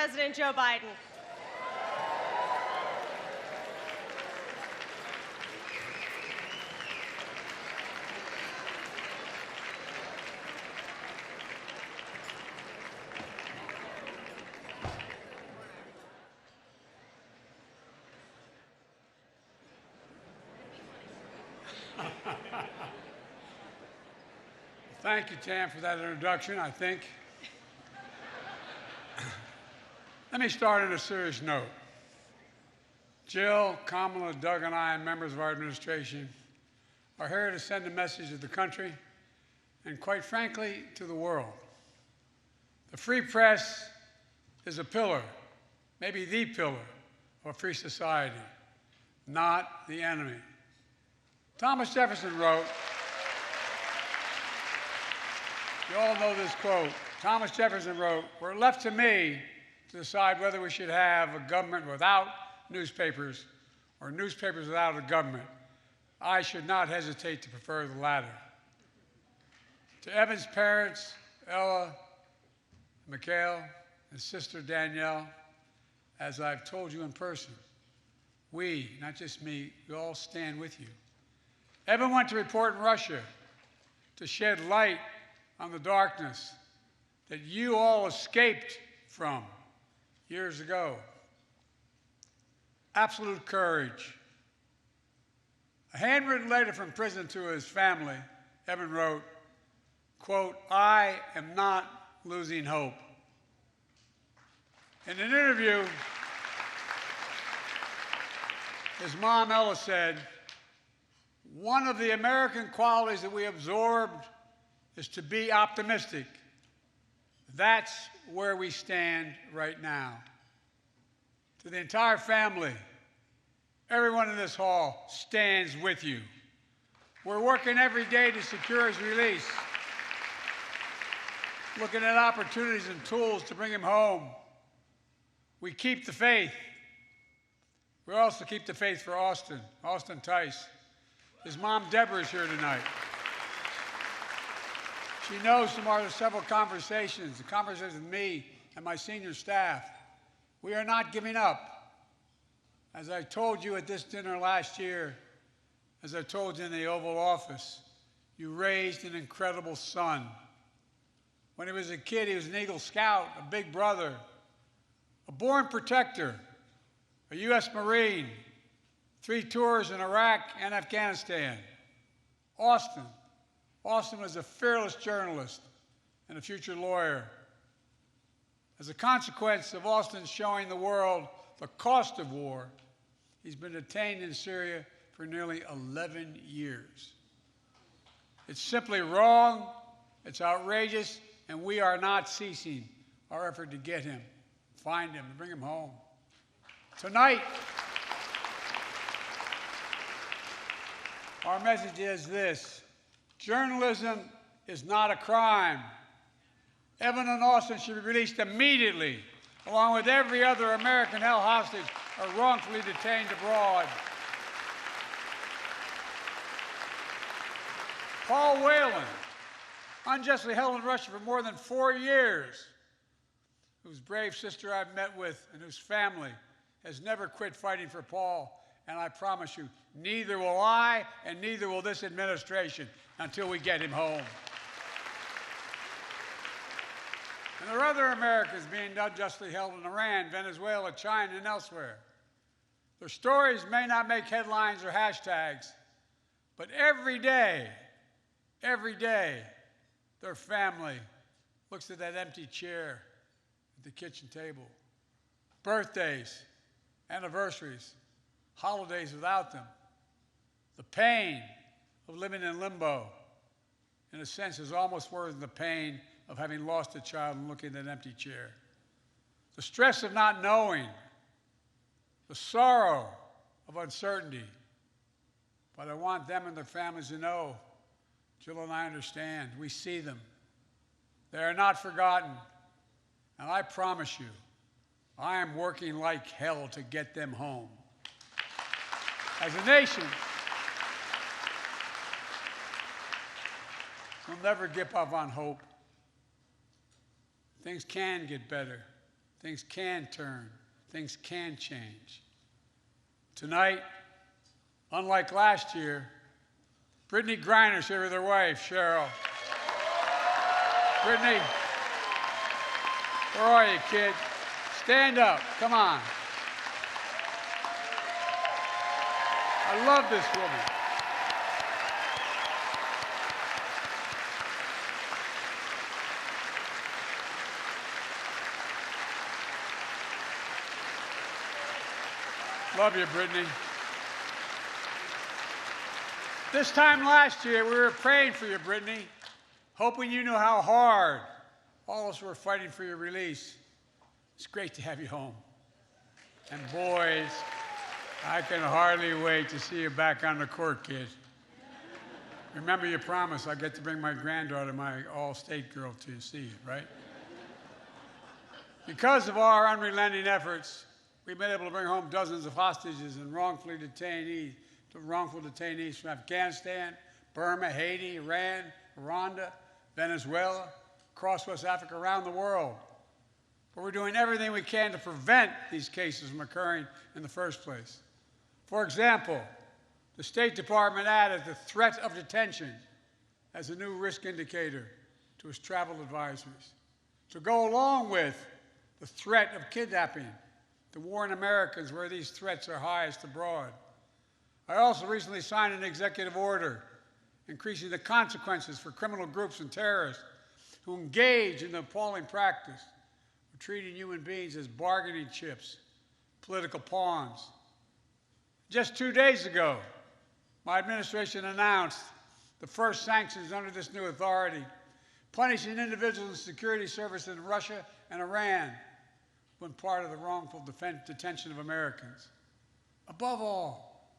President Joe Biden. Thank you, Tam, for that introduction, I think. Let me start on a serious note. Jill, Kamala, Doug, and I, and members of our administration, are here to send a message to the country and, quite frankly, to the world. The free press is a pillar, maybe the pillar, of a free society, not the enemy. Thomas Jefferson wrote, you all know this quote. Thomas Jefferson wrote, "Were it left to me to decide whether we should have a government without newspapers or newspapers without a government, I should not hesitate to prefer the latter." To Evan's parents, Ella, Mikhail, and sister Danielle, as I've told you in person, we, not just me, we all stand with you. Evan went to report in Russia to shed light on the darkness that you all escaped from years ago. Absolute courage. A handwritten letter from prison to his family, Evan wrote, quote, "I am not losing hope." In an interview, his mom, Ella, said, "One of the American qualities that we absorbed is to be optimistic. That's where we stand right now." To the entire family, everyone in this hall stands with you. We're working every day to secure his release, looking at opportunities and tools to bring him home. We keep the faith. We also keep the faith for Austin Tice. His mom, Deborah, is here tonight. She knows from our several conversations with me and my senior staff, we are not giving up. As I told you at this dinner last year, as I told you in the Oval Office, you raised an incredible son. When he was a kid, he was an Eagle Scout, a big brother, a born protector, a U.S. Marine, 3 tours in Iraq and Afghanistan. Austin was a fearless journalist and a future lawyer. As a consequence of Austin showing the world the cost of war, he's been detained in Syria for nearly 11 years. It's simply wrong, it's outrageous, and we are not ceasing our effort to get him, find him, and bring him home. Tonight, our message is this: journalism is not a crime. Evan and Austin should be released immediately, along with every other American held hostage or wrongfully detained abroad. Paul Whelan, unjustly held in Russia for more than 4 years, whose brave sister I've met with and whose family has never quit fighting for Paul. And I promise you, neither will I and neither will this administration until we get him home. And there are other Americans being unjustly held in Iran, Venezuela, China, and elsewhere. Their stories may not make headlines or hashtags, but every day, their family looks at that empty chair at the kitchen table. Birthdays, anniversaries, holidays without them. The pain of living in limbo, in a sense, is almost worse than the pain of having lost a child and looking at an empty chair. The stress of not knowing, the sorrow of uncertainty. But I want them and their families to know, Jill and I understand. We see them. They are not forgotten. And I promise you, I am working like hell to get them home. As a nation, we'll never give up on hope. Things can get better. things can turn, things can change. Tonight, unlike last year, Brittany Griner's here with her wife, Cheryl. Brittany, where are you, kid? Stand up, come on. I love this woman. Love you, Brittany. This time last year, we were praying for you, Brittany, hoping you knew how hard all of us were fighting for your release. It's great to have you home. And boys, I can hardly wait to see you back on the court, kid. Remember your promise, I'll get to bring my granddaughter, my all-state girl, to see you, right? Because of our unrelenting efforts, we've been able to bring home dozens of hostages and wrongful detainees from Afghanistan, Burma, Haiti, Iran, Rwanda, Venezuela, across West Africa, around the world. But we're doing everything we can to prevent these cases from occurring in the first place. For example, the State Department added the threat of detention as a new risk indicator to its travel advisories to go along with the threat of kidnapping, to warn Americans where these threats are highest abroad. I also recently signed an executive order increasing the consequences for criminal groups and terrorists who engage in the appalling practice of treating human beings as bargaining chips, political pawns. Just 2 days ago, my administration announced the first sanctions under this new authority, punishing individuals in security service in Russia and Iran when part of the wrongful detention of Americans. Above all,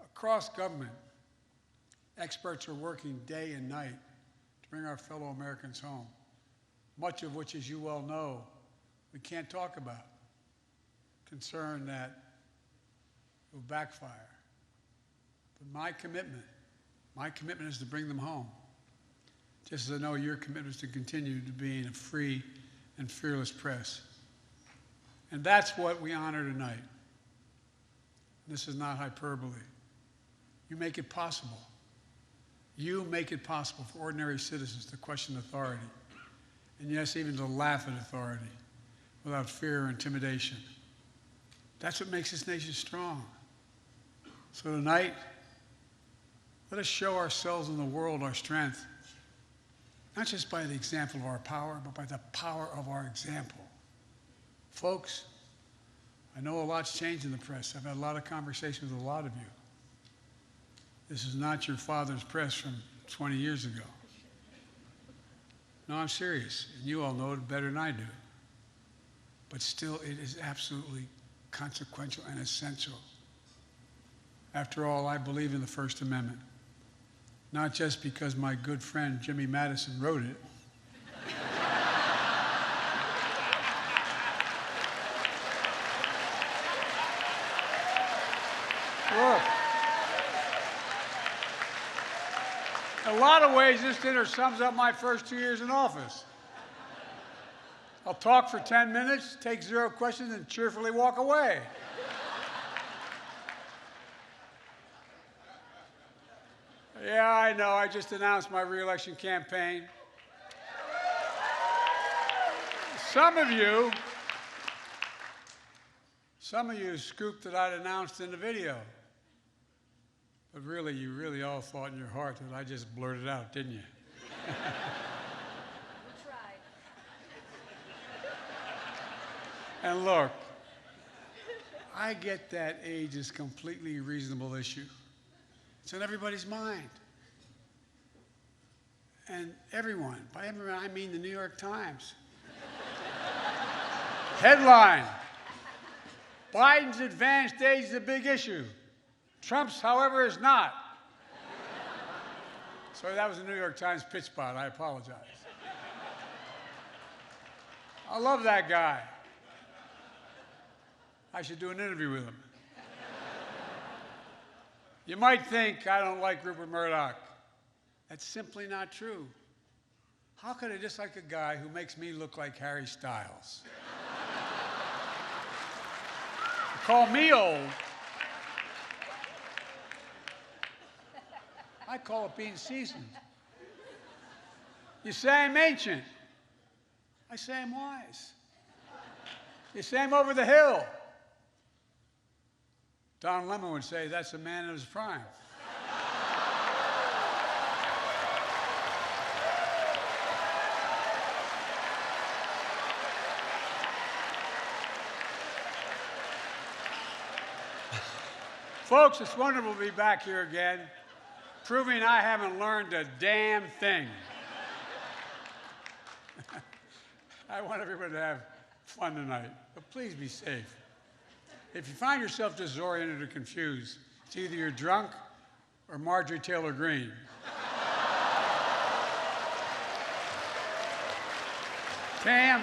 across government, experts are working day and night to bring our fellow Americans home, much of which, as you well know, we can't talk about, concerned that it will backfire. But my commitment is to bring them home, just as I know your commitment is to continue to being a free and fearless press. And that's what we honor tonight. This is not hyperbole. You make it possible. You make it possible for ordinary citizens to question authority, and yes, even to laugh at authority without fear or intimidation. That's what makes this nation strong. So tonight, let us show ourselves and the world our strength, not just by the example of our power, but by the power of our example. Folks, I know a lot's changed in the press. I've had a lot of conversations with a lot of you. This is not your father's press from 20 years ago. No, I'm serious, and you all know it better than I do. But still, it is absolutely consequential and essential. After all, I believe in the First Amendment, not just because my good friend Jimmy Madison wrote it. Look, in a lot of ways, this dinner sums up my first 2 years in office. I'll talk for 10 minutes, take 0 questions, and cheerfully walk away. Yeah, I know, I just announced my re-election campaign. Some of you scooped that I'd announced in the video. But really, you really all thought in your heart that I just blurted out, didn't you? We tried. And look, I get that age is a completely reasonable issue. It's on everybody's mind. And everyone, by everyone I mean the New York Times. Headline, Biden's advanced age is a big issue. Trump's, however, is not. Sorry, that was a New York Times pitch spot. I apologize. I love that guy. I should do an interview with him. You might think I don't like Rupert Murdoch. That's simply not true. How could I dislike a guy who makes me look like Harry Styles? call me old. I call it being seasoned. You say I'm ancient. I say I'm wise. You say I'm over the hill. Don Lemon would say that's a man in his prime. Folks, it's wonderful to be back here again, proving I haven't learned a damn thing. I want everybody to have fun tonight, but please be safe. If you find yourself disoriented or confused, it's either you're drunk or Marjorie Taylor Greene. Tam,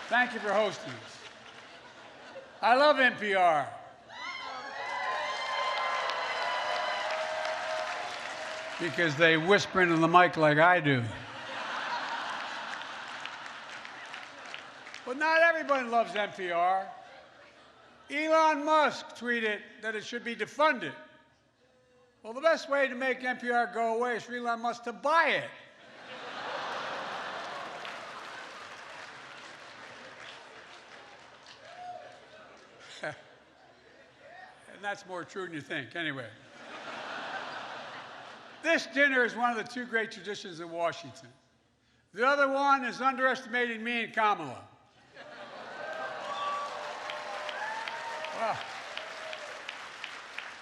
thank you for hosting us. I love NPR. Because they whisper into the mic like I do. But not everybody loves NPR. Elon Musk tweeted that it should be defunded. Well, the best way to make NPR go away is for Elon Musk to buy it. And that's more true than you think, anyway. This dinner is one of the two great traditions in Washington. The other one is underestimating me and Kamala.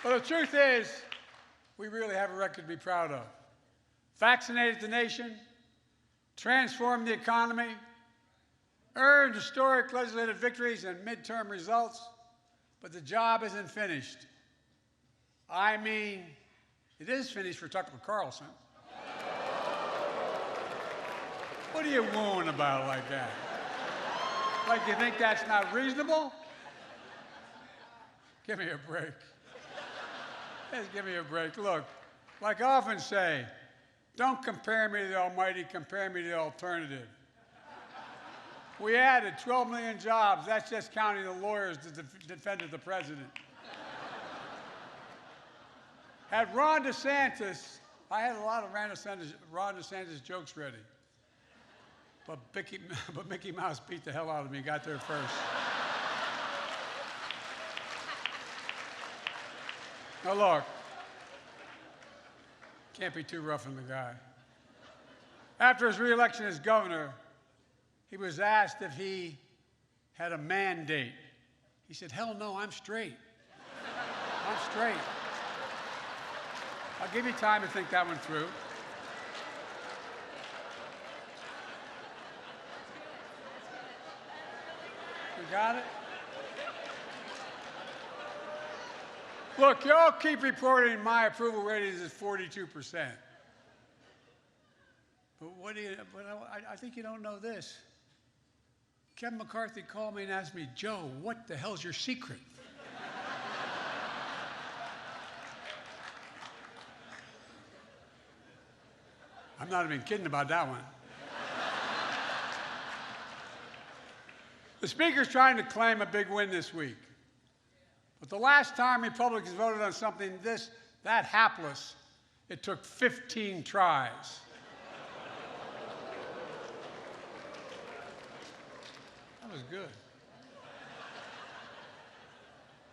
Well, the truth is, we really have a record to be proud of. Vaccinated the nation, transformed the economy, earned historic legislative victories and midterm results, but the job isn't finished. I mean, it is finished for Tucker Carlson. What are you wooing about like that? Like you think that's not reasonable? Give me a break. Just give me a break. Look, like I often say, don't compare me to the almighty, compare me to the alternative. We added 12 million jobs. That's just counting the lawyers that defended the president. Had Ron DeSantis, I had a lot of Ron DeSantis jokes ready. But Mickey Mouse beat the hell out of me, got there first. Now look, can't be too rough on the guy. After his re-election as governor, he was asked if he had a mandate. He said, hell no, I'm straight. I'm straight. I'll give you time to think that one through. You got it? Look, y'all keep reporting my approval ratings is 42%. But I think you don't know this. Kevin McCarthy called me and asked me, Joe, what the hell's your secret? I'm not even kidding about that one. The Speaker's trying to claim a big win this week. But the last time Republicans voted on something that hapless, it took 15 tries. That was good.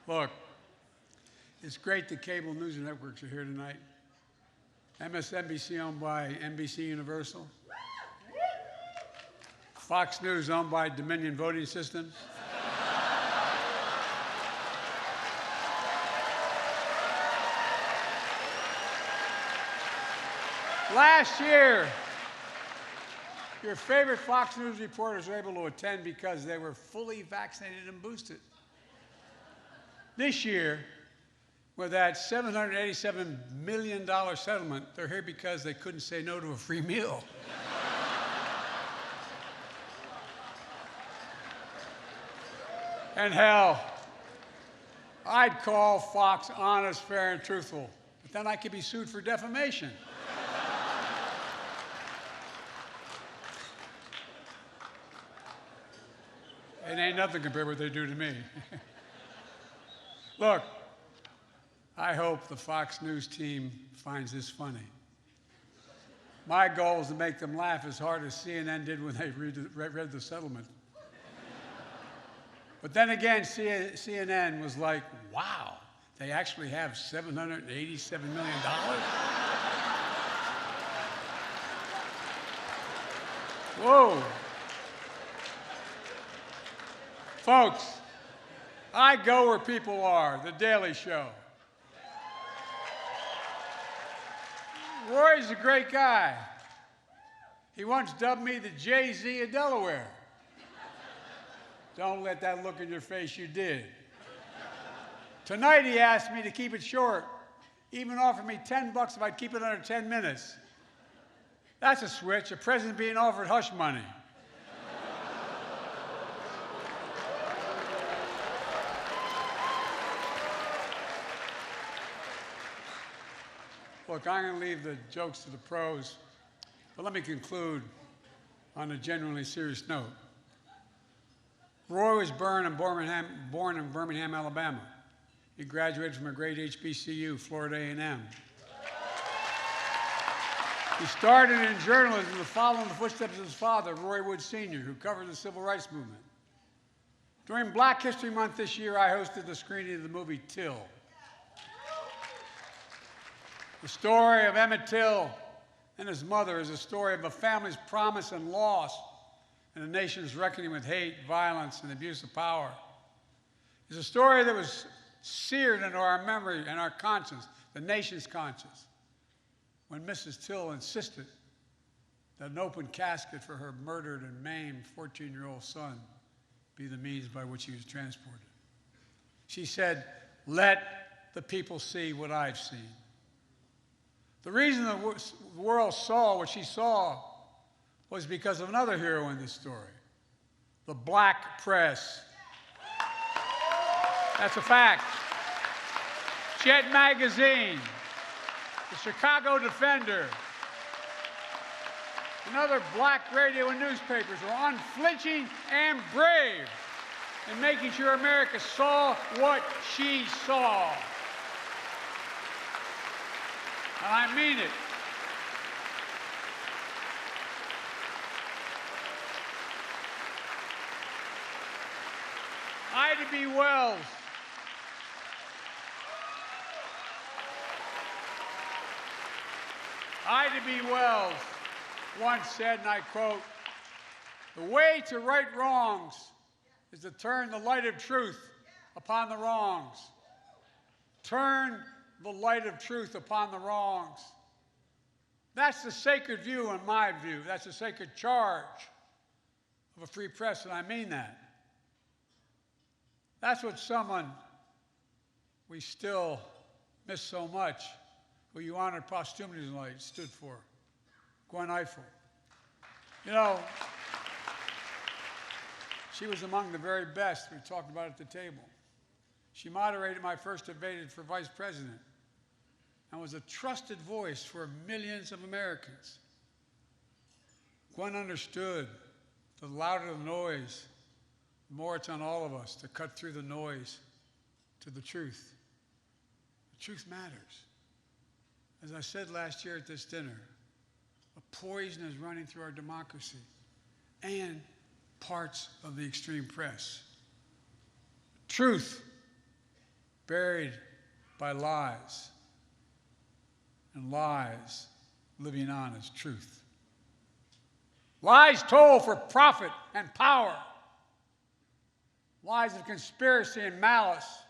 Look, it's great the cable news networks are here tonight. MSNBC owned by NBC Universal. Fox News owned by Dominion Voting Systems. Last year, your favorite Fox News reporters were able to attend because they were fully vaccinated and boosted. This year, with that $787 million settlement, they're here because they couldn't say no to a free meal. And hell, I'd call Fox honest, fair, and truthful, but then I could be sued for defamation. It ain't nothing compared to what they do to me. Look, I hope the Fox News team finds this funny. My goal is to make them laugh as hard as CNN did when they read the settlement. But then again, CNN was like, wow, they actually have $787 million? Whoa. Folks, I go where people are, The Daily Show. Roy's a great guy. He once dubbed me the Jay-Z of Delaware. Don't let that look in your face, you did. Tonight he asked me to keep it short, even offered me $10 if I'd keep it under 10 minutes. That's a switch, a president being offered hush money. Look, I'm going to leave the jokes to the pros, but let me conclude on a genuinely serious note. Roy was born in Birmingham, Alabama. He graduated from a great HBCU, Florida A&M. He started in journalism following the footsteps of his father, Roy Wood Sr., who covered the civil rights movement. During Black History Month this year, I hosted the screening of the movie Till. The story of Emmett Till and his mother is a story of a family's promise and loss and a nation's reckoning with hate, violence, and abuse of power. It's a story that was seared into our memory and our conscience, the nation's conscience, when Mrs. Till insisted that an open casket for her murdered and maimed 14-year-old son be the means by which he was transported. She said, "Let the people see what I've seen." The reason the world saw what she saw was because of another hero in this story, the black press. That's a fact. Jet Magazine, the Chicago Defender, and other black radio and newspapers were unflinching and brave in making sure America saw what she saw. And I mean it. Ida B. Wells once said, and I quote, "The way to right wrongs is to turn the light of truth upon the wrongs. Turn the light of truth upon the wrongs." That's the sacred view, in my view. That's the sacred charge of a free press, and I mean that. That's what someone we still miss so much, who you honored posthumously tonight, stood for, Gwen Ifill. You know, she was among the very best we talked about at the table. She moderated my first debate for vice president and was a trusted voice for millions of Americans. Gwen understood the louder the noise, the more it's on all of us to cut through the noise to the truth. The truth matters. As I said last year at this dinner, a poison is running through our democracy and parts of the extreme press. Truth buried by lies, and lies living on as truth. Lies told for profit and power. Lies of conspiracy and malice,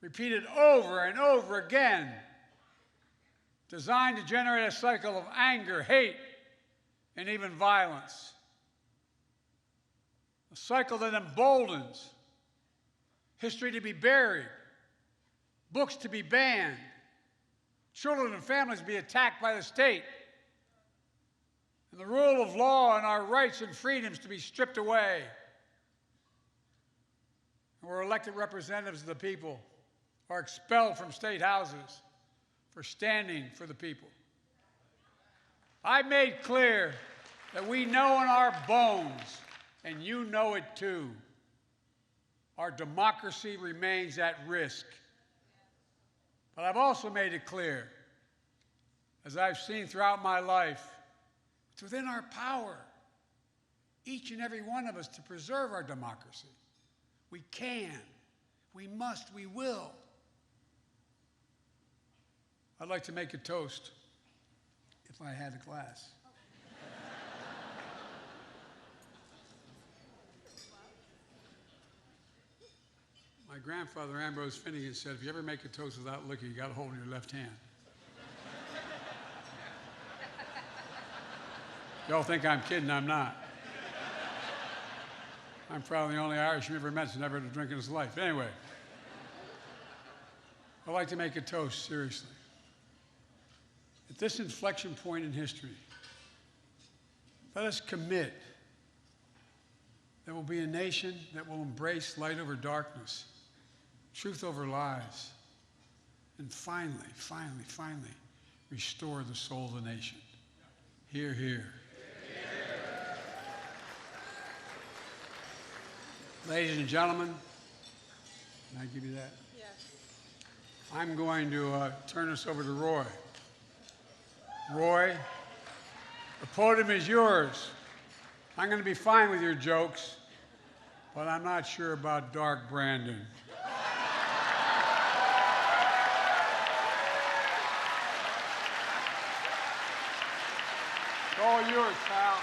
repeated over and over again, designed to generate a cycle of anger, hate, and even violence. A cycle that emboldens history to be buried, books to be banned, children and families to be attacked by the state, and the rule of law and our rights and freedoms to be stripped away. And where elected representatives of the people are expelled from state houses for standing for the people. I made clear that we know in our bones, and you know it too, our democracy remains at risk. But I've also made it clear, as I've seen throughout my life, it's within our power, each and every one of us, to preserve our democracy. We can, we must, we will. I'd like to make a toast, if I had a glass. My grandfather, Ambrose Finnegan, said, if you ever make a toast without looking, you got to hold it in your left hand. Y'all think I'm kidding, I'm not. I'm probably the only Irishman ever met who's never had a drink in his life. Anyway, I'd like to make a toast, seriously. At this inflection point in history, let us commit that we'll be a nation that will embrace light over darkness, truth over lies, and finally, restore the soul of the nation. Hear, hear. Ladies and gentlemen, can I give you that? Yes. I'm going to turn this over to Roy. Roy, the podium is yours. I'm going to be fine with your jokes, but I'm not sure about Dark Brandon. It's all yours, pal.